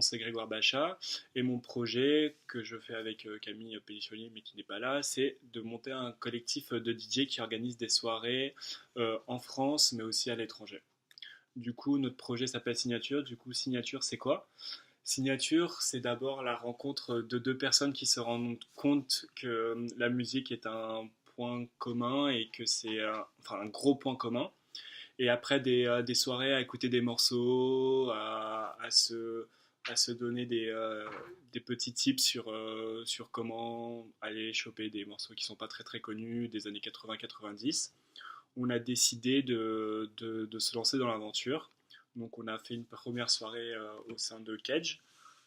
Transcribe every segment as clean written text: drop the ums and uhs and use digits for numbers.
c'est Grégoire Bachat et mon projet que je fais avec Camille Pellicioli mais qui n'est pas là, c'est de monter un collectif de DJ qui organise des soirées en France mais aussi à l'étranger. Du coup, notre projet s'appelle Signature. Du coup, Signature, c'est quoi? Signature, c'est d'abord la rencontre de deux personnes qui se rendent compte que la musique est un point commun et que c'est enfin, un gros point commun. Et après des soirées à écouter des morceaux, à se donner des petits tips sur comment aller choper des morceaux qui sont pas très très connus des années 80-90, on a décidé de se lancer dans l'aventure. Donc on a fait une première soirée au sein de Cage,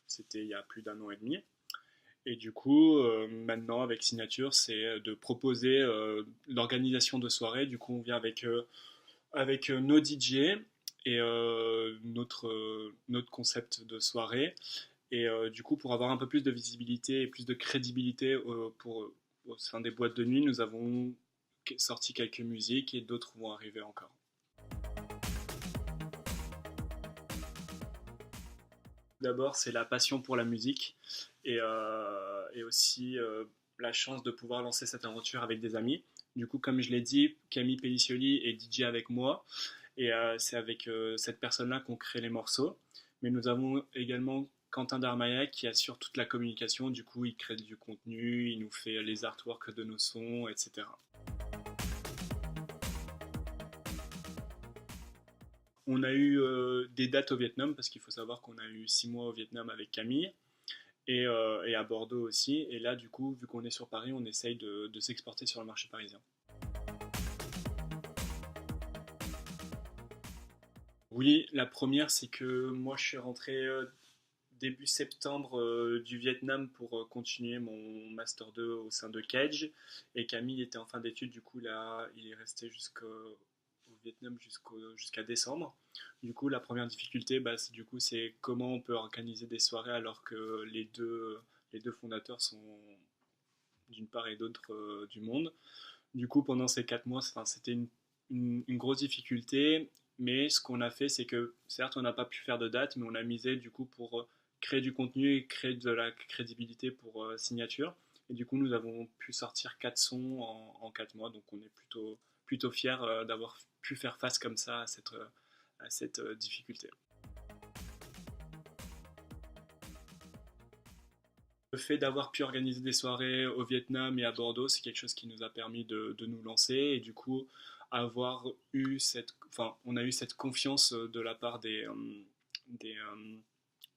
c'était il y a plus d'un an et demi. Et du coup, maintenant avec Signature, c'est de proposer l'organisation de soirées. Du coup, on vient avec nos DJ et notre concept de soirée. Et du coup, pour avoir un peu plus de visibilité et plus de crédibilité au sein des boîtes de nuit, nous avons sorti quelques musiques et d'autres vont arriver encore. D'abord, c'est la passion pour la musique et aussi la chance de pouvoir lancer cette aventure avec des amis. Du coup, comme je l'ai dit, Camille Pellicioli est DJ avec moi et c'est avec cette personne-là qu'on crée les morceaux. Mais nous avons également Quentin Darmaillet qui assure toute la communication. Du coup, il crée du contenu, il nous fait les artworks de nos sons, etc. On a eu des dates au Vietnam parce qu'il faut savoir qu'on a eu 6 mois au Vietnam avec Camille et à Bordeaux aussi. Et là, du coup, vu qu'on est sur Paris, on essaye de s'exporter sur le marché parisien. Oui, la première, c'est que moi, je suis rentré début septembre du Vietnam pour continuer mon Master 2 au sein de Cage. Et Camille était en fin d'études, du coup, là, il est resté au Vietnam jusqu'à décembre. Du coup, la première difficulté, bah, c'est comment on peut organiser des soirées alors que les deux fondateurs sont d'une part et d'autre du monde. Du coup, pendant ces 4 mois, enfin, c'était une grosse difficulté, mais ce qu'on a fait, c'est que certes, on n'a pas pu faire de date, mais on a misé du coup pour créer du contenu et créer de la crédibilité pour Signature. Et du coup, nous avons pu sortir 4 sons en 4 mois, donc on est plutôt fiers d'avoir pu faire face comme ça à cette difficulté. Le fait d'avoir pu organiser des soirées au Vietnam et à Bordeaux, c'est quelque chose qui nous a permis de nous lancer et du coup on a eu cette confiance de la part des, euh,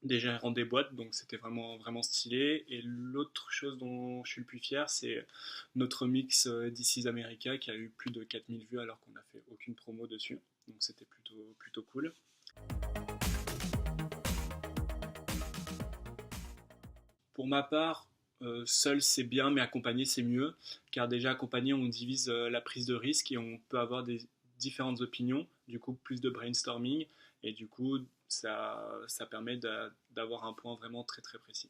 des gérants des boîtes, donc c'était vraiment vraiment stylé. Et l'autre chose dont je suis le plus fier, c'est notre mix This is America qui a eu plus de 4000 vues alors qu'on n'a fait aucune promo dessus, donc c'était plutôt cool. Pour ma part, seul c'est bien, mais accompagné c'est mieux, car déjà accompagné on divise la prise de risque et on peut avoir des différentes opinions, du coup plus de brainstorming, et du coup ça permet d'avoir un point vraiment très très précis.